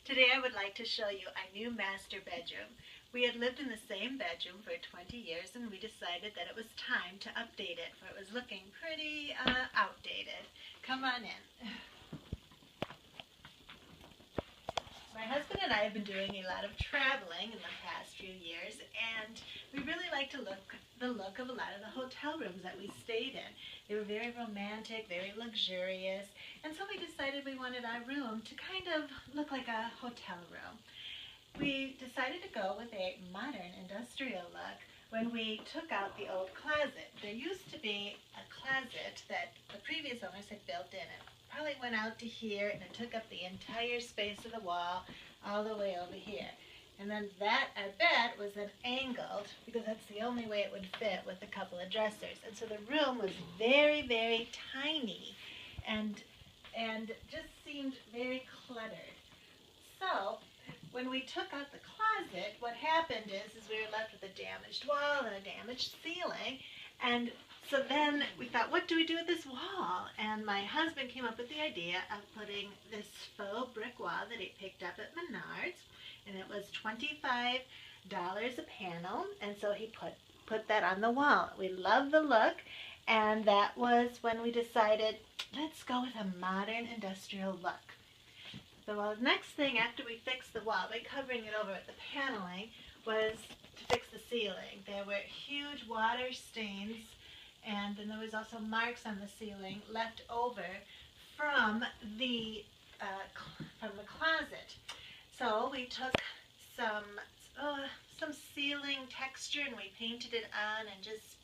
Today I would like to show you our new master bedroom. We had lived in the same bedroom for 20 years and we decided that it was time to update it, for it was looking pretty outdated. Come on in. My husband and I have been doing a lot of traveling in the past few years, and we really like the look of a lot of the hotel rooms that we stayed in. They were very romantic, very luxurious, and so we decided we wanted our room to kind of look like a hotel room. We decided to go with a modern industrial look when we took out the old closet. There used to be a closet that the previous owners had built in it. Probably went out to here and it took up the entire space of the wall all the way over here. And then our bed was then angled because that's the only way it would fit with a couple of dressers. And so the room was very, very tiny and just seemed very cluttered. So when we took out the closet, what happened is we were left with a damaged wall and a damaged ceiling. And so then we thought, what do we do with this wall? And my husband came up with the idea of putting this faux brick wall that he picked up at Menards, and it was $25 a panel, and so he put that on the wall. We love the look, and that was when we decided, let's go with a modern industrial look. So the next thing after we fixed the wall by covering it over with the paneling was to fix the ceiling. There were huge water stains, and then there was also marks on the ceiling left over from the closet. So we took some ceiling texture and we painted it on and just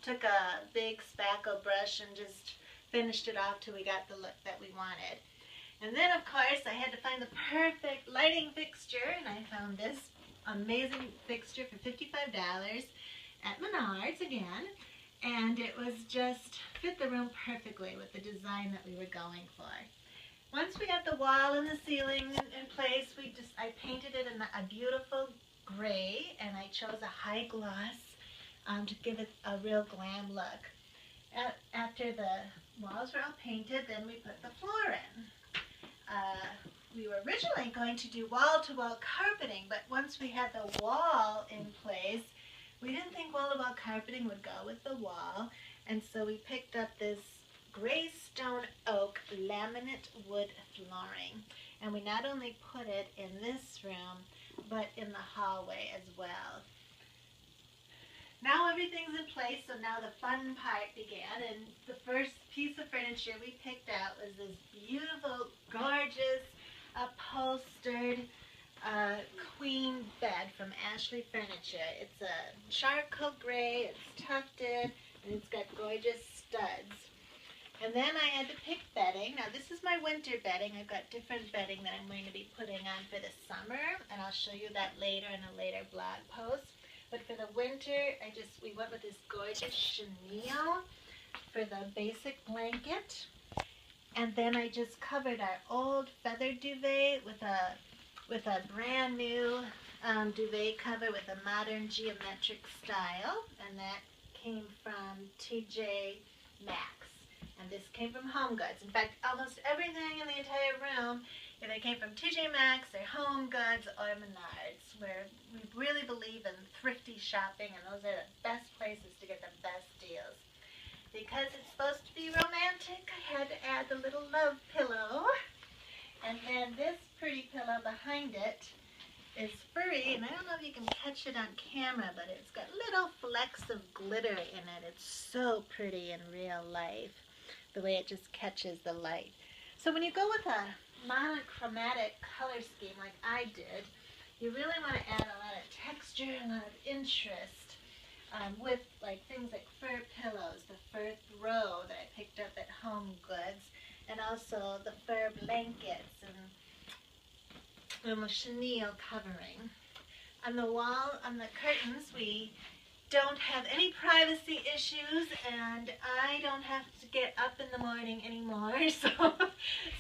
took a big spackle brush and just finished it off till we got the look that we wanted. And then of course I had to find the perfect lighting fixture, and I found this amazing fixture for $55 at Menards again, and it was just fit the room perfectly with the design that we were going for. Once we got the wall and the ceiling in place, I painted it in a beautiful gray, and I chose a high gloss to give it a real glam look. After the walls were all painted, then we put the floor in. We were originally going to do wall-to-wall carpeting, but once we had the wall in place, we didn't think wall-to-wall carpeting would go with the wall, and so we picked up this gray stone oak laminate wood flooring, and we not only put it in this room, but in the hallway as well. Now everything's in place, so now the fun part began, and the first piece of furniture we picked out was this beautiful, gorgeous, upholstered queen bed from Ashley Furniture. It's a charcoal gray, it's tufted, and it's got gorgeous studs. And then I had to pick bedding. Now this is my winter bedding. I've got different bedding that I'm going to be putting on for the summer, and I'll show you that later in a later blog post. But for the winter, we went with this gorgeous chenille for the basic blanket. And then I just covered our old feather duvet with a brand new duvet cover with a modern geometric style. And that came from TJ Maxx. And this came from Home Goods. In fact, almost everything in the entire room either came from TJ Maxx or Home Goods or Menards, where we really believe in thrifty shopping, and those are the best places to get the best deals. Because it's supposed to be romantic, I had to add the little love pillow. And then this pretty pillow behind it is furry, and I don't know if you can catch it on camera, but it's got little flecks of glitter in it. It's so pretty in real life, the way it just catches the light. So when you go with a monochromatic color scheme like I did, you really want to add a lot of texture and a lot of interest with like things like fur pillows, the fur throw that I picked up at Home Goods, and also the fur blankets and the chenille covering. On the wall, on the curtains, we don't have any privacy issues, and I don't have to get up in the morning anymore, so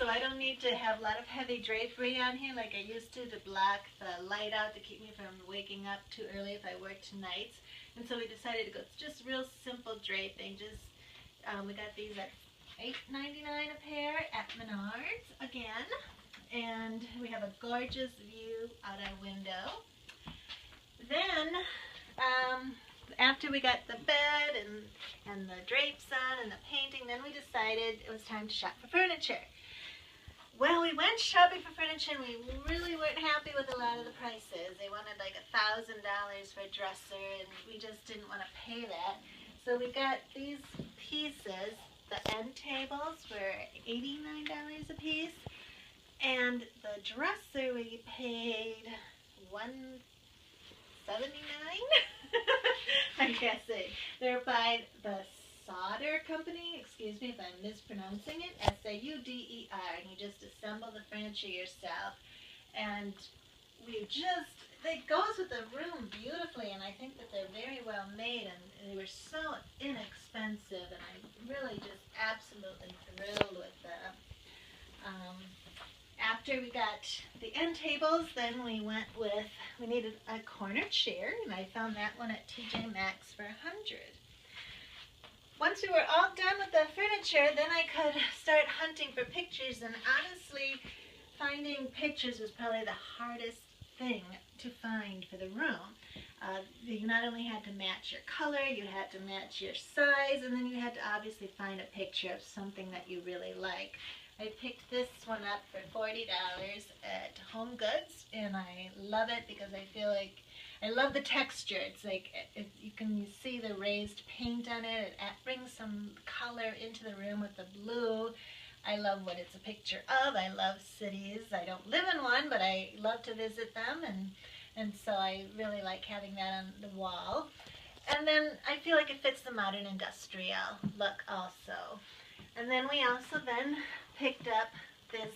I don't need to have a lot of heavy drapery on here like I used to block the light out to keep me from waking up too early if I worked nights. And so we decided to go just real simple draping. We got these at $8.99 a pair at Menards again. and we have a gorgeous view out our window. Then, after we got the bed and the drapes on and the painting, then we decided it was time to shop for furniture. Well, we went shopping for furniture and we really weren't happy with a lot of the prices. They wanted like $1,000 for a dresser and we just didn't want to pay that. So we got these pieces. The end tables were $89 a piece, and the dresser we paid $179. I'm guessing. They're by the Sauder Company. Excuse me if I'm mispronouncing it. S-A-U-D-E-R, and you just assemble the furniture yourself. And it goes with the room beautifully, and I think that they're very well made, and they were so inexpensive, and I'm really just absolutely thrilled with them. After we got the end tables, then we needed a corner chair, and I found that one at TJ Maxx for $100. Once we were all done with the furniture, then I could start hunting for pictures, and honestly, finding pictures was probably the hardest thing to find for the room. You not only had to match your color, you had to match your size, and then you had to obviously find a picture of something that you really like. I picked this one up for $40 at Home Goods, and I love it because I feel like I love the texture. It's like you can see the raised paint on it. It brings some color into the room with the blue. I love what it's a picture of. I love cities. I don't live in one, but I love to visit them, and so I really like having that on the wall. And then I feel like it fits the modern industrial look also. And then we also then picked up this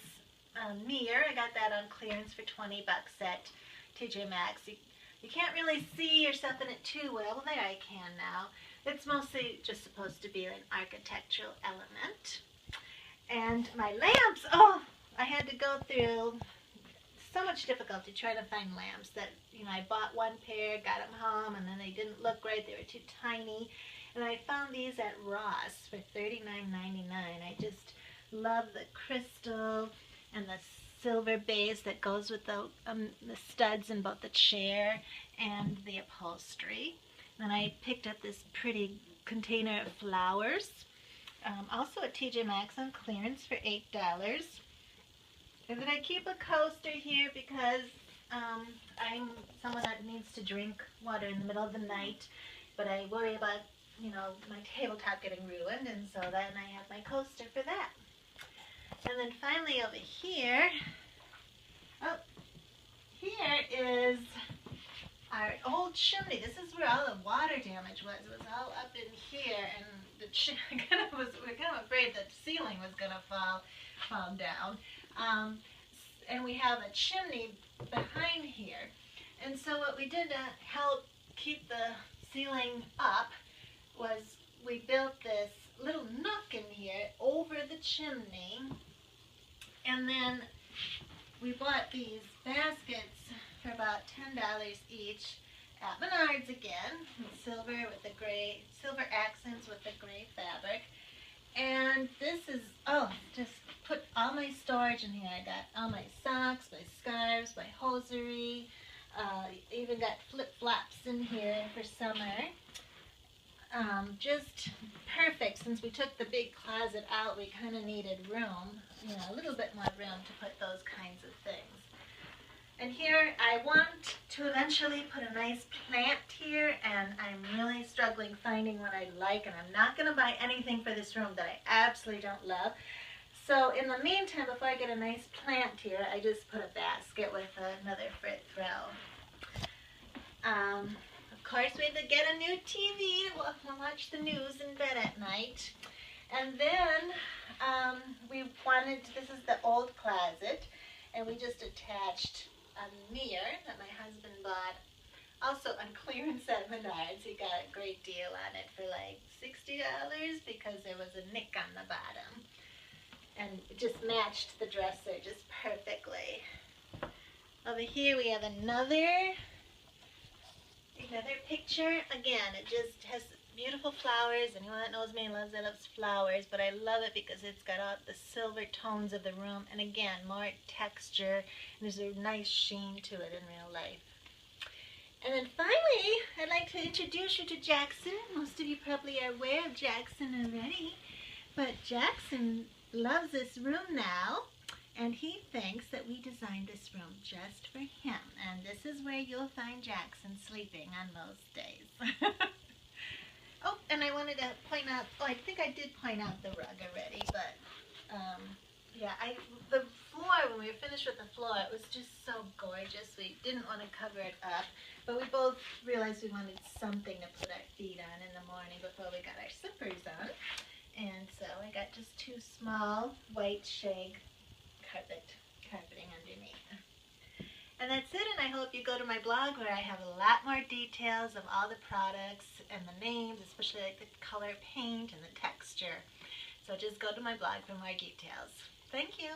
mirror. I got that on clearance for $20 at TJ Maxx. You can't really see yourself in it too well. Well, there I can now. It's mostly just supposed to be an architectural element. And my lamps, oh, I had to go through so much difficulty trying to find lamps that, I bought one pair, got them home, and then they didn't look right. They were too tiny. And I found these at Ross for $39.99. I just love the crystal and the silver base that goes with the studs in both the chair and the upholstery. And I picked up this pretty container of flowers. Also at TJ Maxx on clearance for $8. And then I keep a coaster here because I'm someone that needs to drink water in the middle of the night, but I worry about, my tabletop getting ruined, and so then I have my coaster for that. And then finally over here, here is our old chimney. This is where all the water damage was. It was all up in here, and we're kind of afraid that the ceiling was going to fall down. And we have a chimney behind here. And so what we did to help keep the ceiling up was we built this little nook in here over the chimney. And then we bought these baskets for about $10 each at Menards again, silver with the gray, silver accents with the gray fabric. And this is, just put all my storage in here. I got all my socks, my scarves, my hosiery, even got flip-flops in here for summer. Just perfect. Since we took the big closet out, we kind of needed room, a little bit more room to put those kinds of things. And here I want to eventually put a nice plant here, and I'm really struggling finding what I like, and I'm not going to buy anything for this room that I absolutely don't love. So in the meantime, before I get a nice plant here, I just put a basket with another frit throw. Of course, we had to get a new TV to watch the news in bed at night. And then this is the old closet, and we just attached a mirror that my husband bought, also on clearance at Menards. He got a great deal on it for like $60 because there was a nick on the bottom. And it just matched the dresser just perfectly. Over here we have another picture. Again, it just has beautiful flowers. Anyone that knows me loves flowers, but I love it because it's got all the silver tones of the room, and again, more texture, and there's a nice sheen to it in real life. And then finally, I'd like to introduce you to Jackson. Most of you probably are aware of Jackson already, but Jackson loves this room now, and he thinks that we designed this room just for him. And this is where you'll find Jackson sleeping on most days. Oh, and I wanted to point out, oh, I think I did point out the rug already, but yeah, the floor, when we were finished with the floor, it was just so gorgeous. We didn't want to cover it up, but we both realized we wanted something to put our feet on in the morning before we got our slippers on. And so I got just two small white shag carpeting underneath. And that's it, and I hope you go to my blog where I have a lot more details of all the products and the names, especially like the color paint and the texture. So just go to my blog for more details. Thank you.